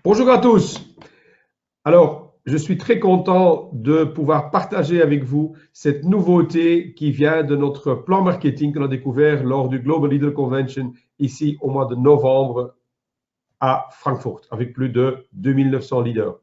Bonjour à tous. Alors, je suis très content de pouvoir partager avec vous cette nouveauté qui vient de notre plan marketing qu'on a découvert lors du Global Leader Convention ici au mois de novembre à Francfort avec plus de 2900 leaders.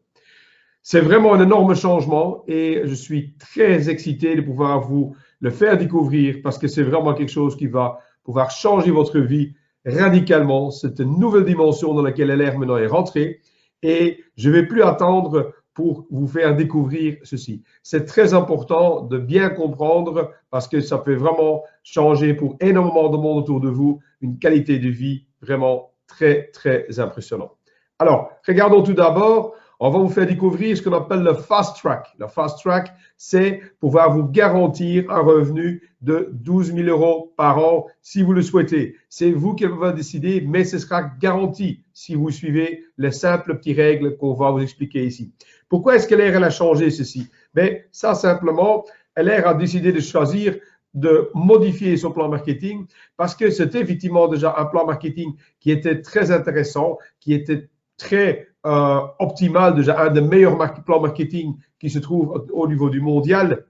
C'est vraiment un énorme changement et je suis très excité de pouvoir vous le faire découvrir parce que c'est vraiment quelque chose qui va pouvoir changer votre vie radicalement. C'est une nouvelle dimension dans laquelle LR maintenant est rentrée et je ne vais plus attendre pour vous faire découvrir ceci. C'est très important de bien comprendre parce que ça peut vraiment changer pour énormément de monde autour de vous une qualité de vie vraiment très, très impressionnante. Alors, regardons tout d'abord. On va vous faire découvrir ce qu'on appelle le fast track. Le fast track, c'est pouvoir vous garantir un revenu de 12 000 € par an si vous le souhaitez. C'est vous qui allez décider, mais ce sera garanti si vous suivez les simples petites règles qu'on va vous expliquer ici. Pourquoi est-ce que LR a changé ceci? Mais ça, simplement, LR a décidé de choisir de modifier son plan marketing parce que c'était effectivement déjà un plan marketing qui était très intéressant, qui était très optimal, déjà un des meilleurs plans marketing qui se trouve au niveau du mondial,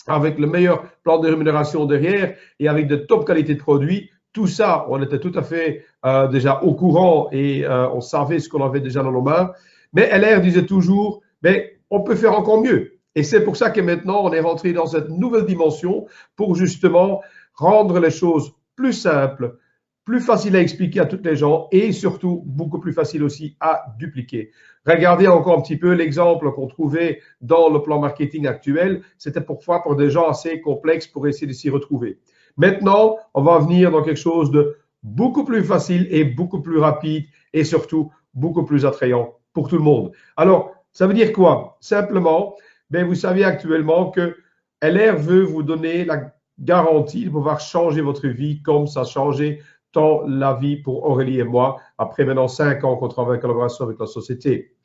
avec le meilleur plan de rémunération derrière et avec de top qualité de produits. Tout ça, on était tout à fait déjà au courant et on savait ce qu'on avait déjà dans nos mains. Mais LR disait toujours, mais on peut faire encore mieux. Et c'est pour ça que maintenant, on est rentré dans cette nouvelle dimension pour justement rendre les choses plus simples, plus facile à expliquer à toutes les gens et surtout beaucoup plus facile aussi à dupliquer. Regardez encore un petit peu l'exemple qu'on trouvait dans le plan marketing actuel. C'était parfois pour des gens assez complexes pour essayer de s'y retrouver. Maintenant, on va venir dans quelque chose de beaucoup plus facile et beaucoup plus rapide et surtout beaucoup plus attrayant pour tout le monde. Alors, ça veut dire quoi? Simplement, ben, vous savez actuellement que LR veut vous donner la garantie de pouvoir changer votre vie comme ça a changé tant la vie pour Aurélie et moi, après maintenant 5 ans qu'on travaille en collaboration avec la société.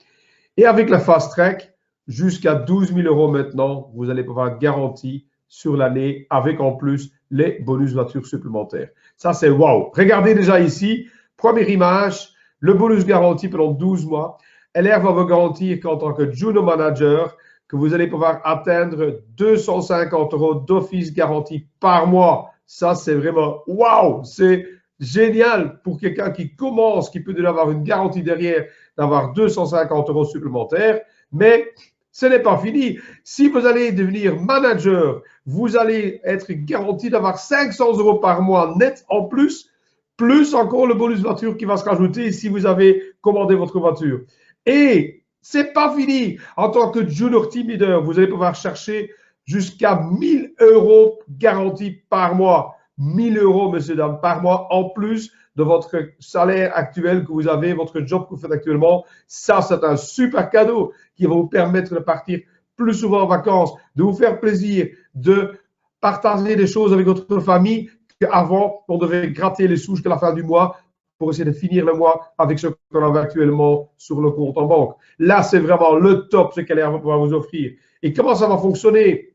Et avec la Fast Track, jusqu'à 12 000 € maintenant, vous allez pouvoir être garanti sur l'année avec en plus les bonus voitures supplémentaires. Ça, c'est wow. Regardez déjà ici, première image, le bonus garanti pendant 12 mois. LR va vous garantir qu'en tant que Juno Manager, que vous allez pouvoir atteindre 250 € d'office garanti par mois. Ça, c'est vraiment wow. C'est génial pour quelqu'un qui commence, qui peut déjà avoir une garantie derrière d'avoir 250 € supplémentaires, mais ce n'est pas fini. Si vous allez devenir manager, vous allez être garanti d'avoir 500 € par mois net en plus, plus encore le bonus voiture qui va se rajouter si vous avez commandé votre voiture. Et c'est pas fini. En tant que junior team leader, vous allez pouvoir chercher jusqu'à 1000 € garantis par mois. 1000 €, messieurs, dames, par mois, en plus de votre salaire actuel que vous avez, votre job que vous faites actuellement. Ça, c'est un super cadeau qui va vous permettre de partir plus souvent en vacances, de vous faire plaisir, de partager des choses avec votre famille qu'avant, on devait gratter les sous jusqu'à la fin du mois pour essayer de finir le mois avec ce qu'on avait actuellement sur le compte en banque. Là, c'est vraiment le top, ce qu'elle va pouvoir vous offrir. Et comment ça va fonctionner?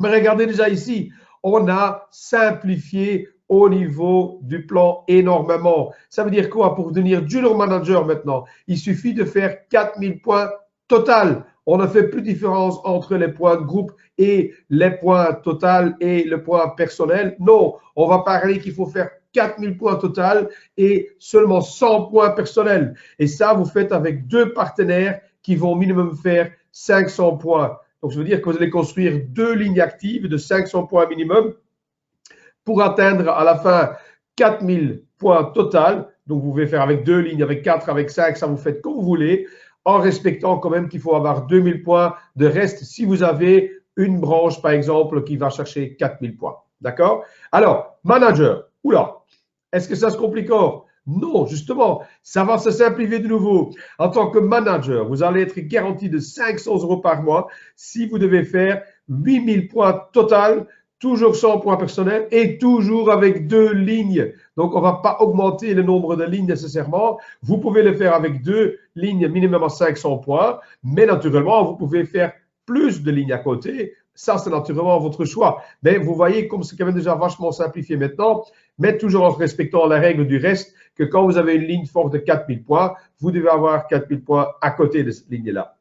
Mais regardez déjà ici, on a simplifié au niveau du plan énormément. Ça veut dire quoi? Pour devenir junior manager maintenant, il suffit de faire 4000 points total. On ne fait plus de différence entre les points de groupe et les points total et le point personnel. Non, on va parler qu'il faut faire 4000 points total et seulement 100 points personnels. Et ça, vous faites avec 2 partenaires qui vont minimum faire 500 points. Donc, ça veut dire que vous allez construire 2 lignes actives de 500 points minimum pour atteindre à la fin 4000 points total. Donc, vous pouvez faire avec 2 lignes, avec 4, avec 5, ça vous faites comme vous voulez, en respectant quand même qu'il faut avoir 2000 points de reste si vous avez une branche, par exemple, qui va chercher 4000 points. D'accord? Alors, manager, oula, est-ce que ça se complique encore? Non, justement, ça va se simplifier de nouveau. En tant que manager, vous allez être garanti de 500 € par mois si vous devez faire 8000 points total, toujours 100 points personnels et toujours avec 2 lignes. Donc, on ne va pas augmenter le nombre de lignes nécessairement. Vous pouvez le faire avec 2 lignes minimum à 500 points, mais naturellement, vous pouvez faire plus de lignes à côté ça c'est naturellement votre choix. Mais vous voyez comme c'est quand même déjà vachement simplifié maintenant, mais toujours en respectant la règle du reste, que quand vous avez une ligne forte de 4000 points, vous devez avoir 4000 points à côté de cette ligne-là.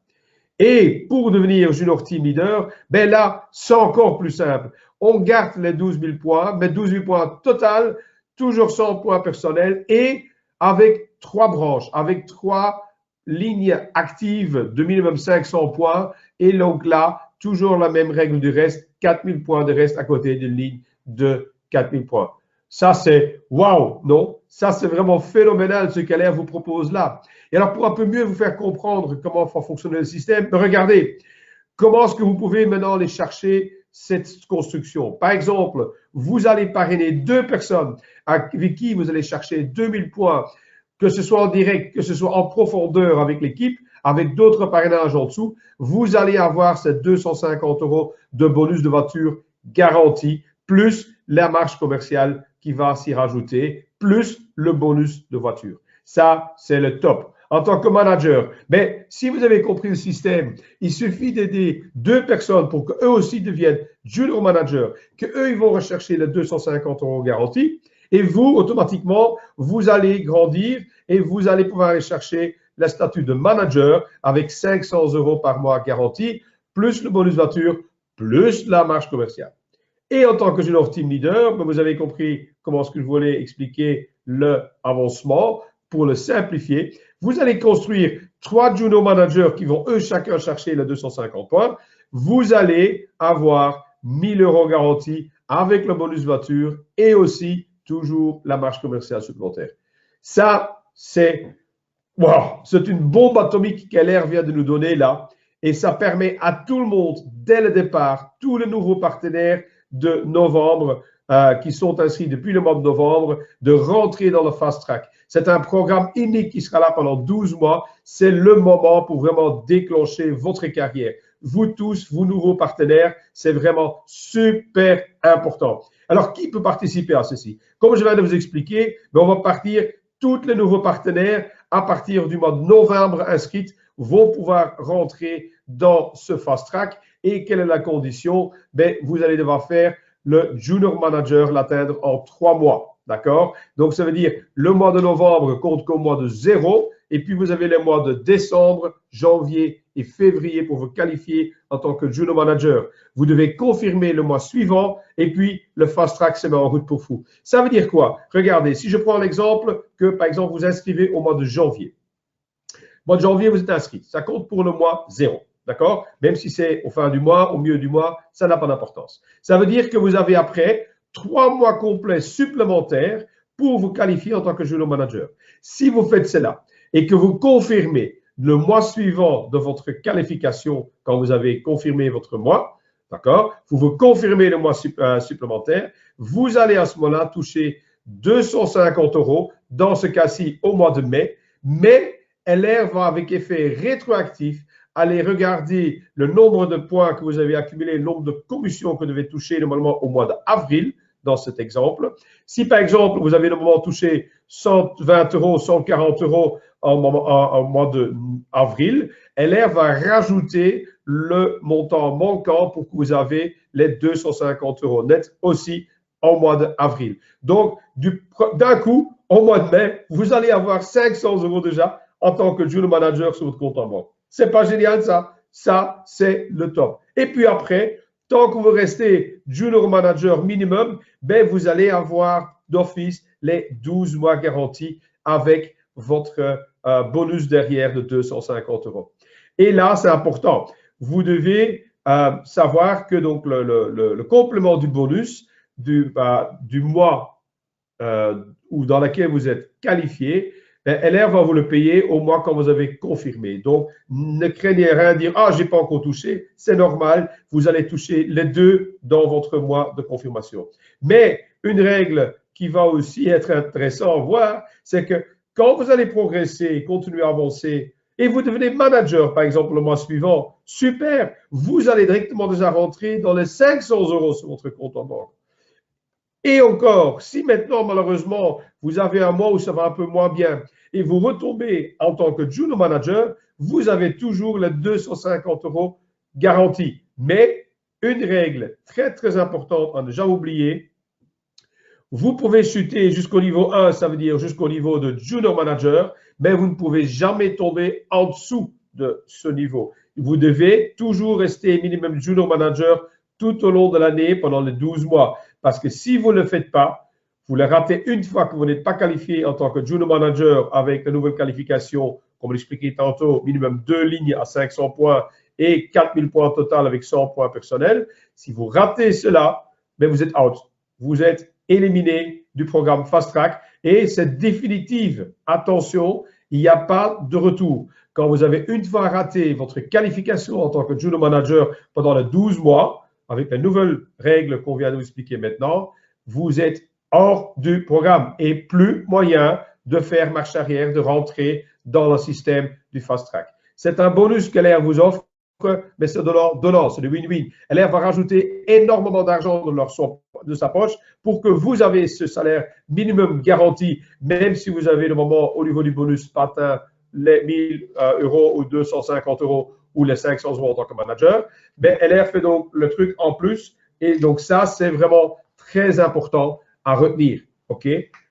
Et pour devenir junior team leader, ben là, c'est encore plus simple. On garde les 12 000 points, mais 12 000 points total, toujours 100 points personnels et avec 3 branches, avec 3 lignes actives de minimum 500 points. Et donc là, toujours la même règle du reste, 4000 points de reste à côté d'une ligne de 4000 points. Ça, c'est wow, non? Ça, c'est vraiment phénoménal ce qu'LR vous propose là. Et alors, pour un peu mieux vous faire comprendre comment va fonctionner le système, regardez, comment est-ce que vous pouvez maintenant aller chercher cette construction? Par exemple, vous allez parrainer 2 personnes avec qui vous allez chercher 2000 points, que ce soit en direct, que ce soit en profondeur avec l'équipe, avec d'autres parrainages en dessous, vous allez avoir ces 250 € de bonus de voiture garanti, plus la marge commerciale qui va s'y rajouter, plus le bonus de voiture. Ça, c'est le top. En tant que manager, mais si vous avez compris le système, il suffit d'aider 2 personnes pour qu'eux aussi deviennent junior manager, qu'eux, ils vont rechercher les 250 € garantis, et vous, automatiquement, vous allez grandir et vous allez pouvoir aller chercher le statut de manager avec 500 € par mois garanti, plus le bonus voiture, plus la marge commerciale. Et en tant que junior team leader, vous avez compris comment est-ce que je voulais expliquer l'avancement pour le simplifier. Vous allez construire 3 junior managers qui vont eux chacun chercher les 250 points. Vous allez avoir 1000 € garantis avec le bonus voiture et aussi toujours la marge commerciale supplémentaire. Ça, c'est wow, c'est une bombe atomique qu'LR vient de nous donner là. Et ça permet à tout le monde, dès le départ, tous les nouveaux partenaires de novembre qui sont inscrits depuis le mois de novembre, de rentrer dans le Fast Track. C'est un programme unique qui sera là pendant 12 mois. C'est le moment pour vraiment déclencher votre carrière. Vous tous, vous nouveaux partenaires, c'est vraiment super important. Alors, qui peut participer à ceci? Comme je viens de vous expliquer, on va partir, tous les nouveaux partenaires, à partir du mois de novembre inscrits, vont pouvoir rentrer dans ce Fast Track. Et quelle est la condition? Ben, vous allez devoir faire le Junior Manager, l'atteindre en 3 mois. D'accord? Donc, ça veut dire le mois de novembre compte comme mois de 0. Et puis, vous avez les mois de décembre, janvier et février pour vous qualifier en tant que Junior Manager. Vous devez confirmer le mois suivant et puis le Fast Track se met en route pour vous. Ça veut dire quoi? Regardez, si je prends l'exemple que, par exemple, vous inscrivez au mois de janvier. Mois de janvier, vous êtes inscrit. Ça compte pour le mois 0. D'accord? Même si c'est au fin du mois, au milieu du mois, ça n'a pas d'importance. Ça veut dire que vous avez après 3 mois complets supplémentaires pour vous qualifier en tant que junior manager. Si vous faites cela et que vous confirmez le mois suivant de votre qualification, quand vous avez confirmé votre mois, d'accord? Vous confirmez le mois supplémentaire, vous allez à ce moment-là toucher 250 € dans ce cas-ci au mois de mai, mais LR va avec effet rétroactif aller regarder le nombre de points que vous avez accumulé, le nombre de commissions que vous devez toucher normalement au mois d'avril, dans cet exemple. Si par exemple, vous avez normalement touché 120 €, 140 € en mois d'avril, LR va rajouter le montant manquant pour que vous avez les 250 € net aussi en mois d'avril. Donc, d'un coup, au mois de mai, vous allez avoir 500 € déjà en tant que junior manager sur votre compte en banque. C'est pas génial ça? Ça, c'est le top. Et puis après, tant que vous restez junior manager minimum, ben vous allez avoir d'office les 12 mois garantis avec votre bonus derrière de 250 €. Et là, c'est important. Vous devez savoir que donc le complément du bonus du mois ou dans lequel vous êtes qualifié, LR va vous le payer au mois quand vous avez confirmé. Donc, ne craignez rien, dire « Ah, je n'ai pas encore touché ». C'est normal, vous allez toucher les 2 dans votre mois de confirmation. Mais une règle qui va aussi être intéressante à voir, c'est que quand vous allez progresser, continuer à avancer, et vous devenez manager, par exemple, le mois suivant, super, vous allez directement déjà rentrer dans les 500 € sur votre compte en banque. Et encore, si maintenant, malheureusement, vous avez un mois où ça va un peu moins bien et vous retombez en tant que junior manager, vous avez toujours les 250 € garantis. Mais une règle très, très importante à ne jamais oublier. Vous pouvez chuter jusqu'au niveau 1, ça veut dire jusqu'au niveau de Junior Manager, mais vous ne pouvez jamais tomber en dessous de ce niveau. Vous devez toujours rester minimum Junior Manager tout au long de l'année pendant les 12 mois. Parce que si vous ne le faites pas, vous le ratez une fois que vous n'êtes pas qualifié en tant que Junior Manager avec la nouvelle qualification, comme l'expliquais tantôt, minimum 2 lignes à 500 points et 4000 points total avec 100 points personnels. Si vous ratez cela, ben vous êtes out. Vous êtes éliminé du programme Fast Track et c'est définitif. Attention, il n'y a pas de retour. Quand vous avez une fois raté votre qualification en tant que Junior Manager pendant les 12 mois, avec les nouvelles règles qu'on vient de vous expliquer maintenant, vous êtes hors du programme et plus moyen de faire marche arrière, de rentrer dans le système du Fast Track. C'est un bonus que LR vous offre, mais c'est donnant, c'est le win-win. LR va rajouter énormément d'argent de sa poche pour que vous avez ce salaire minimum garanti, même si vous avez le moment au niveau du bonus pas atteint les 1000 euros ou 250 euros ou les 500 euros en tant que manager. Mais LR fait donc le truc en plus et donc ça, c'est vraiment très important à retenir. OK?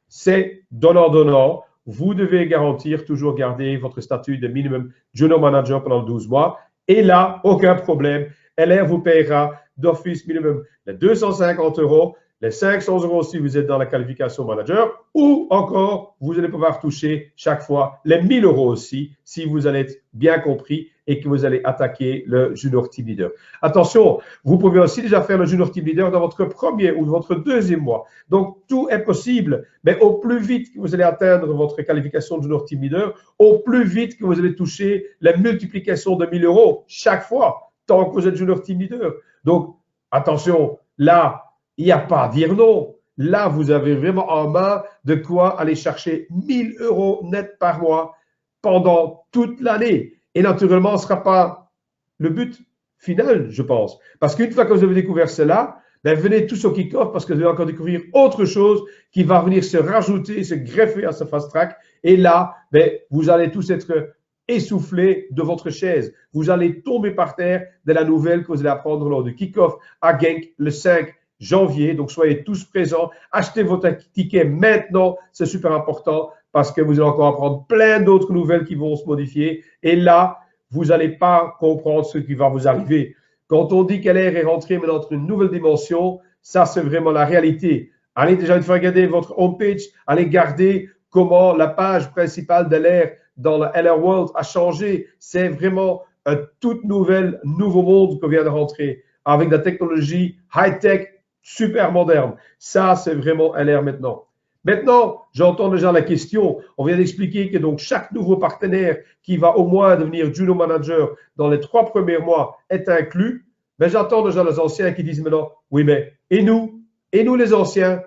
C'est donnant-donnant. Vous devez garantir, toujours garder votre statut de minimum junior manager pendant 12 mois. Et là, aucun problème. LR vous paiera d'office minimum les 250 euros, les 500 euros si vous êtes dans la qualification manager, ou encore, vous allez pouvoir toucher chaque fois les 1000 euros aussi, si vous allez être bien compris et que vous allez attaquer le Junior Team Leader. Attention, vous pouvez aussi déjà faire le Junior Team Leader dans votre premier ou votre deuxième mois. Donc, tout est possible, mais au plus vite que vous allez atteindre votre qualification de Junior Team Leader, au plus vite que vous allez toucher la multiplication de 1000 euros chaque fois, tant que vous êtes Junior Team Leader. Donc, attention, là, il n'y a pas à dire non. Là, vous avez vraiment en main de quoi aller chercher 1000 euros net par mois pendant toute l'année. Et naturellement, ce ne sera pas le but final, je pense. Parce qu'une fois que vous avez découvert cela, ben venez tous au kick-off parce que vous allez encore découvrir autre chose qui va venir se rajouter, se greffer à ce fast track. Et là, ben, vous allez tous être essoufflés de votre chaise. Vous allez tomber par terre de la nouvelle que vous allez apprendre lors du kick-off à Genk le 5 janvier. Donc, soyez tous présents. Achetez votre ticket maintenant. C'est super important parce que vous allez encore apprendre plein d'autres nouvelles qui vont se modifier. Et là, vous n'allez pas comprendre ce qui va vous arriver. Quand on dit qu'LR est rentré dans une nouvelle dimension, ça, c'est vraiment la réalité. Allez déjà une fois regarder votre homepage. Allez garder comment la page principale d'LR dans le LR World a changé. C'est vraiment un tout nouveau monde qu'on vient de rentrer avec de la technologie high-tech, super moderne. Ça, c'est vraiment LR maintenant. Maintenant, j'entends déjà la question. On vient d'expliquer que donc chaque nouveau partenaire qui va au moins devenir Junior Manager dans les 3 premiers mois est inclus. Mais j'entends déjà les anciens qui disent maintenant, oui, mais et nous les anciens,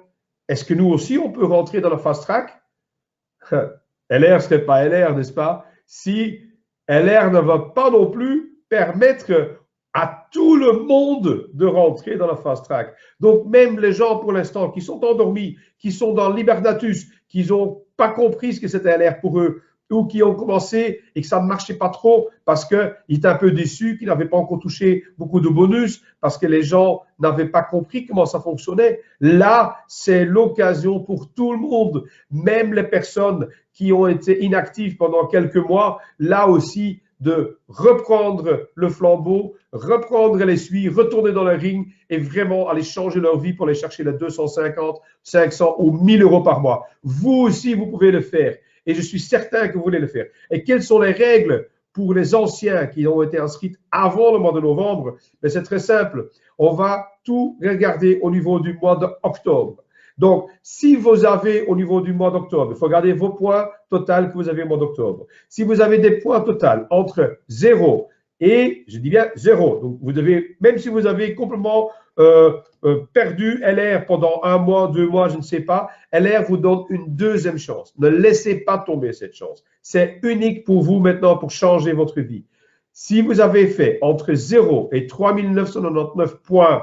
est-ce que nous aussi on peut rentrer dans le fast track? LR ne serait pas LR, n'est-ce pas? Si LR ne va pas non plus permettre à tout le monde de rentrer dans la fast track. Donc, même les gens, pour l'instant, qui sont endormis, qui sont dans l'hibernatus, qui n'ont pas compris ce que c'était LR pour eux, ou qui ont commencé et que ça ne marchait pas trop parce qu'ils étaient un peu déçus, qu'ils n'avaient pas encore touché beaucoup de bonus, parce que les gens n'avaient pas compris comment ça fonctionnait. Là, c'est l'occasion pour tout le monde, même les personnes qui ont été inactives pendant quelques mois, là aussi, de reprendre le flambeau, reprendre les suies, retourner dans le ring et vraiment aller changer leur vie pour aller chercher les 250, 500 ou 1000 euros par mois. Vous aussi, vous pouvez le faire. Et je suis certain que vous voulez le faire. Et quelles sont les règles pour les anciens qui ont été inscrits avant le mois de novembre? C'est très simple. On va tout regarder au niveau du mois d'octobre. Donc, si vous avez au niveau du mois d'octobre, il faut regarder vos points totaux que vous avez au mois d'octobre. Si vous avez des points totaux entre 0 et, je dis bien 0, donc vous devez, même si vous avez complètement perdu LR pendant 1 mois, 2 mois, je ne sais pas, LR vous donne une deuxième chance. Ne laissez pas tomber cette chance. C'est unique pour vous maintenant pour changer votre vie. Si vous avez fait entre 0 et 3999 points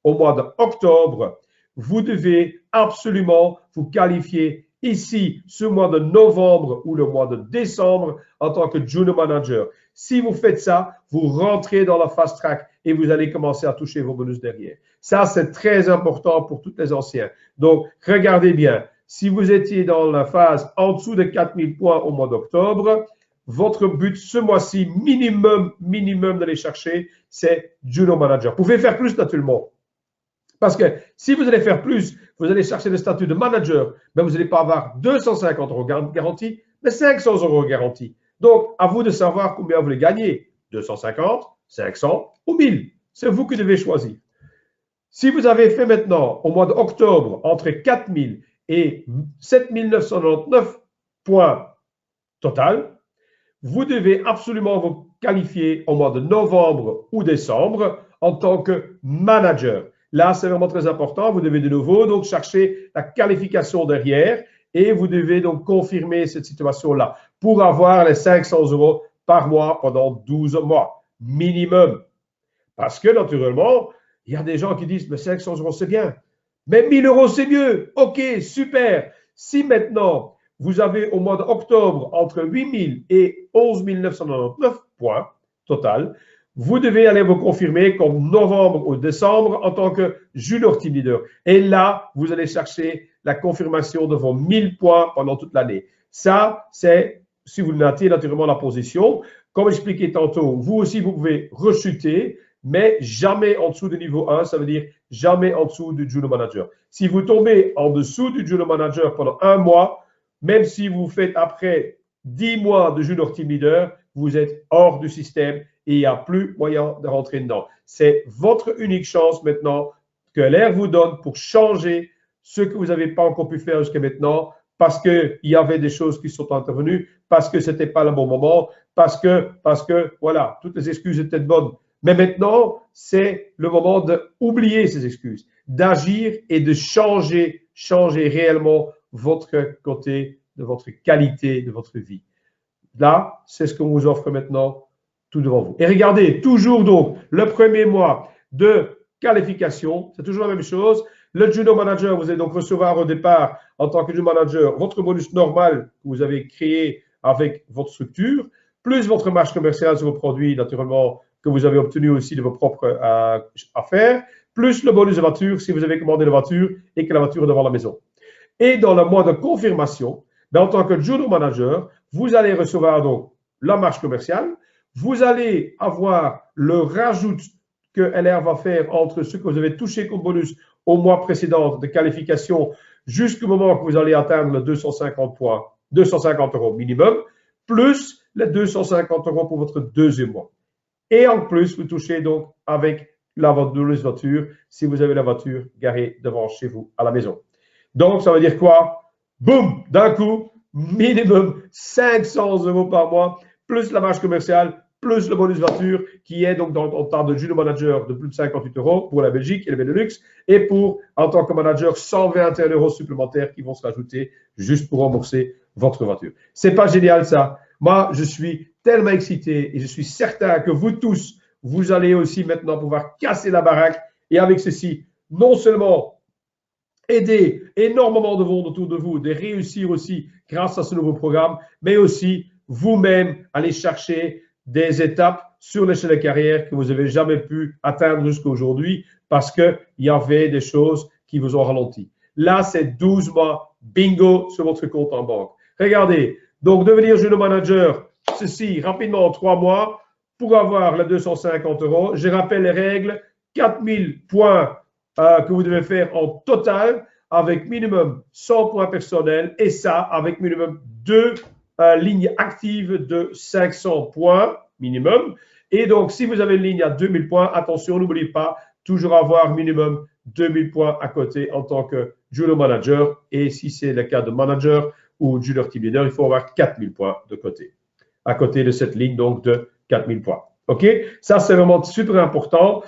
au mois d'octobre, vous devez absolument vous qualifier ici ce mois de novembre ou le mois de décembre en tant que Junior Manager. Si vous faites ça, vous rentrez dans la fast track et vous allez commencer à toucher vos bonus derrière. Ça, c'est très important pour tous les anciens. Donc, regardez bien. Si vous étiez dans la phase en dessous de 4000 points au mois d'octobre, votre but ce mois-ci, minimum d'aller chercher, c'est Junior Manager. Vous pouvez faire plus naturellement. Parce que si vous allez faire plus, vous allez chercher le statut de manager, mais vous n'allez pas avoir 250 € garantie, mais 500 € garantie. Donc, à vous de savoir combien vous voulez gagner. 250, 500 ou 1000. C'est vous qui devez choisir. Si vous avez fait maintenant, au mois d'octobre, entre 4000 et 7999 points total, vous devez absolument vous qualifier au mois de novembre ou décembre en tant que manager. Là, c'est vraiment très important. Vous devez de nouveau donc chercher la qualification derrière et vous devez donc confirmer cette situation-là pour avoir les 500 € par mois pendant 12 mois minimum. Parce que naturellement, il y a des gens qui disent mais 500 € c'est bien, mais 1000 € c'est mieux. OK, super. Si maintenant vous avez au mois d'octobre entre 8000 et 11 999 points total, vous devez aller vous confirmer comme novembre ou décembre en tant que junior team leader. Et là, vous allez chercher la confirmation de vos 1000 points pendant toute l'année. Ça, c'est si vous notez naturellement la position. Comme expliqué tantôt, vous aussi, vous pouvez rechuter, mais jamais en dessous du niveau 1, ça veut dire jamais en dessous du junior manager. Si vous tombez en dessous du junior manager pendant un mois, même si vous faites après 10 mois de junior team leader, vous êtes hors du système et il n'y a plus moyen de rentrer dedans. C'est votre unique chance maintenant que l'air vous donne pour changer ce que vous n'avez pas encore pu faire jusqu'à maintenant parce qu'il y avait des choses qui sont intervenues, parce que ce n'était pas le bon moment, parce que, voilà, toutes les excuses étaient bonnes. Mais maintenant, c'est le moment d'oublier ces excuses, d'agir et de changer réellement votre côté de votre qualité de votre vie. Là, c'est ce qu'on vous offre maintenant tout devant vous. Et regardez, toujours donc, le premier mois de qualification, c'est toujours la même chose. Le Junior Manager, vous allez donc recevoir au départ, en tant que Junior Manager, votre bonus normal que vous avez créé avec votre structure, plus votre marge commerciale sur vos produits, naturellement, que vous avez obtenu aussi de vos propres affaires, plus le bonus de voiture si vous avez commandé la voiture et que la voiture est devant la maison. Et dans le mois de confirmation, en tant que Junior Manager, vous allez recevoir donc la marge commerciale, vous allez avoir le rajout que LR va faire entre ce que vous avez touché comme bonus au mois précédent de qualification jusqu'au moment que vous allez atteindre le 250 points, 250 € minimum, plus les 250 € pour votre deuxième mois. Et en plus, vous touchez donc avec la voiture si vous avez la voiture garée devant chez vous à la maison. Donc, ça veut dire quoi? Boum, d'un coup, minimum 500 € par mois, plus la marge commerciale, plus le bonus voiture, qui est donc dans le temps de Junior Manager de plus de 58 € pour la Belgique et le Benelux, et pour, en tant que manager, 121 € supplémentaires qui vont se rajouter juste pour rembourser votre voiture. C'est pas génial ça? Moi, je suis tellement excité et je suis certain que vous tous, vous allez aussi maintenant pouvoir casser la baraque et avec ceci, non seulement aider énormément de monde autour de vous, de réussir aussi grâce à ce nouveau programme, mais aussi vous-même aller chercher des étapes sur l'échelle de carrière que vous n'avez jamais pu atteindre jusqu'à aujourd'hui parce qu'il y avait des choses qui vous ont ralenti. Là, c'est 12 mois bingo sur votre compte en banque. Regardez, donc devenir junior manager, ceci rapidement en 3 mois pour avoir les 250 €. Je rappelle les règles, 4000 points que vous devez faire en total avec minimum 100 points personnels et ça avec minimum 2 lignes actives de 500 points minimum. Et donc, si vous avez une ligne à 2000 points, attention, n'oubliez pas, toujours avoir minimum 2000 points à côté en tant que junior manager. Et si c'est le cas de manager ou junior team leader, il faut avoir 4000 points de côté, à côté de cette ligne donc de 4000 points. OK? Ça, c'est vraiment super important.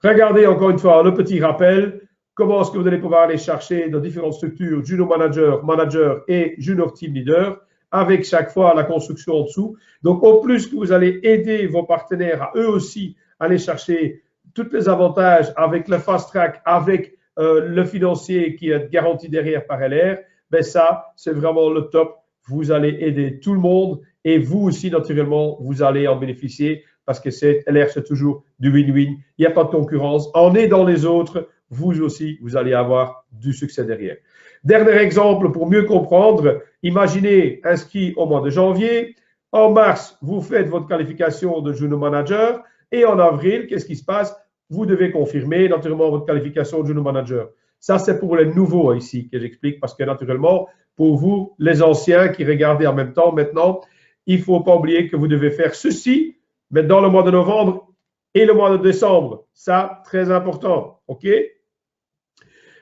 Regardez encore une fois le petit rappel. Comment est-ce que vous allez pouvoir aller chercher dans différentes structures junior manager, manager et junior team leader avec chaque fois la construction en dessous. Donc, au plus que vous allez aider vos partenaires à eux aussi aller chercher tous les avantages avec le fast track, avec le financier qui est garanti derrière par LR, ben ça, c'est vraiment le top. Vous allez aider tout le monde et vous aussi, naturellement, vous allez en bénéficier parce que LR, c'est toujours du win-win. Il n'y a pas de concurrence. En aidant les autres, vous aussi, vous allez avoir du succès derrière. Dernier exemple pour mieux comprendre, imaginez un ski au mois de janvier. En mars, vous faites votre qualification de Juno Manager et en avril, qu'est-ce qui se passe? Vous devez confirmer naturellement votre qualification de Juno Manager. Ça, c'est pour les nouveaux ici que j'explique parce que naturellement, pour vous, les anciens qui regardez en même temps maintenant, il ne faut pas oublier que vous devez faire ceci, mais dans le mois de novembre et le mois de décembre. Ça, très important. OK?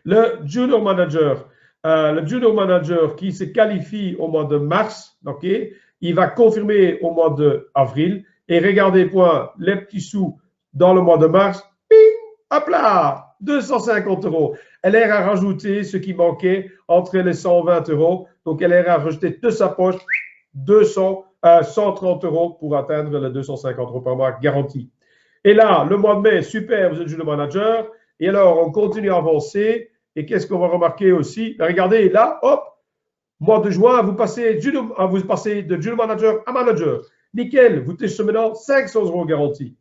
Le Junior Manager qui se qualifie au mois de mars, OK? Il va confirmer au mois d'avril. Et regardez, les petits sous dans le mois de mars, ping, hop là, 250 €. LR a rajouté ce qui manquait entre les 120 €. Donc, LR a rajouté de sa poche 130 € pour atteindre les 250 € par mois garantie. Et là, le mois de mai, super, vous êtes Junior Manager. Et alors, on continue à avancer. Et qu'est-ce qu'on va remarquer aussi? Regardez, là, hop, mois de juin, vous passez de Junior Manager à Manager. Nickel, vous touchez maintenant 500 € garantie.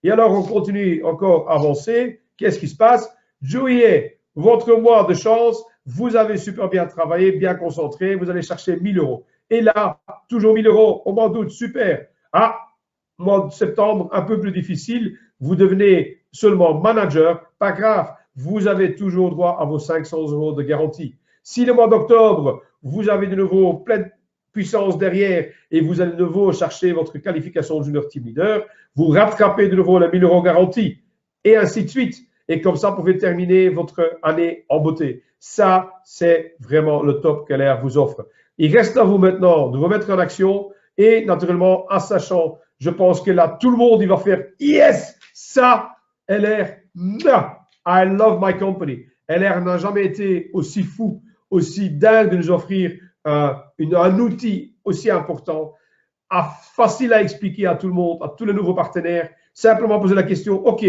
Et alors, on continue encore à avancer. Qu'est-ce qui se passe? Juillet, votre mois de chance, vous avez super bien travaillé, bien concentré, vous allez chercher 1 000 €. Et là, toujours 1 000 € au mois d'août, super. Ah, mois de septembre, un peu plus difficile, vous devenez seulement manager, pas grave, vous avez toujours droit à vos 500 € de garantie. Si le mois d'octobre, vous avez de nouveau pleine puissance derrière et vous allez de nouveau chercher votre qualification de junior team leader, vous rattrapez de nouveau la 1 000 € garantie et ainsi de suite. Et comme ça, vous pouvez terminer votre année en beauté. Ça, c'est vraiment le top que LR vous offre. Il reste à vous maintenant de vous mettre en action et naturellement, en sachant, je pense que là, tout le monde, il va faire « Yes! Ça, LR, non! I love my company. » LR n'a jamais été aussi fou, aussi dingue de nous offrir un outil aussi important, facile à expliquer à tout le monde, à tous les nouveaux partenaires. Simplement poser la question « OK,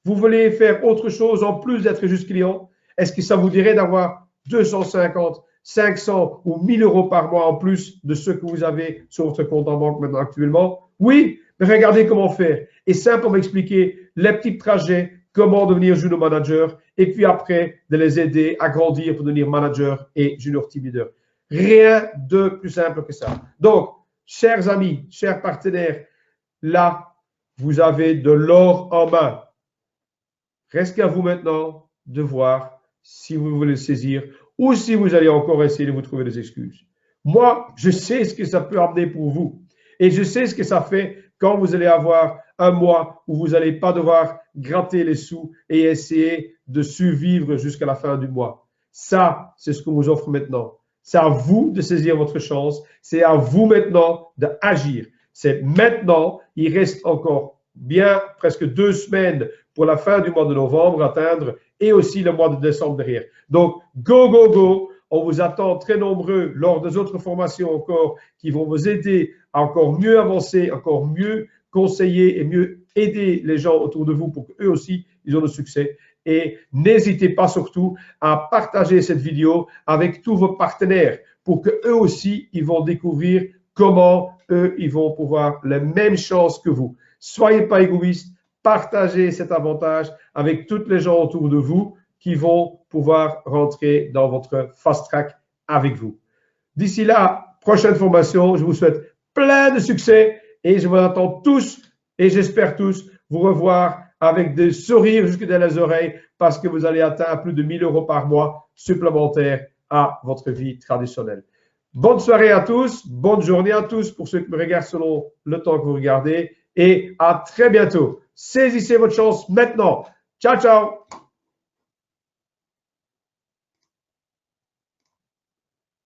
vous voulez faire autre chose en plus d'être juste client? Est-ce que ça vous dirait d'avoir 250, 500 ou 1 000 € par mois en plus de ce que vous avez sur votre compte en banque maintenant actuellement? Oui, mais regardez comment faire. Et simplement expliquer les petits trajets, comment devenir junior manager et puis après de les aider à grandir pour devenir manager et junior team leader. Rien de plus simple que ça. Donc, chers amis, chers partenaires, là, vous avez de l'or en main. Reste à vous maintenant de voir si vous voulez le saisir ou si vous allez encore essayer de vous trouver des excuses. Moi, je sais ce que ça peut amener pour vous. Et je sais ce que ça fait quand vous allez avoir un mois où vous n'allez pas devoir gratter les sous et essayer de survivre jusqu'à la fin du mois. Ça, c'est ce qu'on vous offre maintenant. C'est à vous de saisir votre chance. C'est à vous maintenant d'agir. C'est maintenant, il reste encore bien presque 2 semaines pour la fin du mois de novembre atteindre et aussi le mois de décembre derrière. Donc, go, go, go. On vous attend très nombreux lors des autres formations encore qui vont vous aider à encore mieux avancer, encore mieux conseiller et mieux aider les gens autour de vous pour qu'eux aussi, ils ont le succès. Et n'hésitez pas surtout à partager cette vidéo avec tous vos partenaires pour qu'eux aussi, ils vont découvrir comment eux, ils vont pouvoir les mêmes chances que vous. Soyez pas égoïstes, partagez cet avantage avec toutes les gens autour de vous qui vont pouvoir rentrer dans votre fast track avec vous. D'ici là, prochaine formation, je vous souhaite plein de succès et je vous attends tous et j'espère tous vous revoir avec des sourires jusque dans les oreilles parce que vous allez atteindre plus de 1 000 € par mois supplémentaires à votre vie traditionnelle. Bonne soirée à tous, bonne journée à tous pour ceux qui me regardent selon le temps que vous regardez et à très bientôt. Saisissez votre chance maintenant. Ciao, ciao!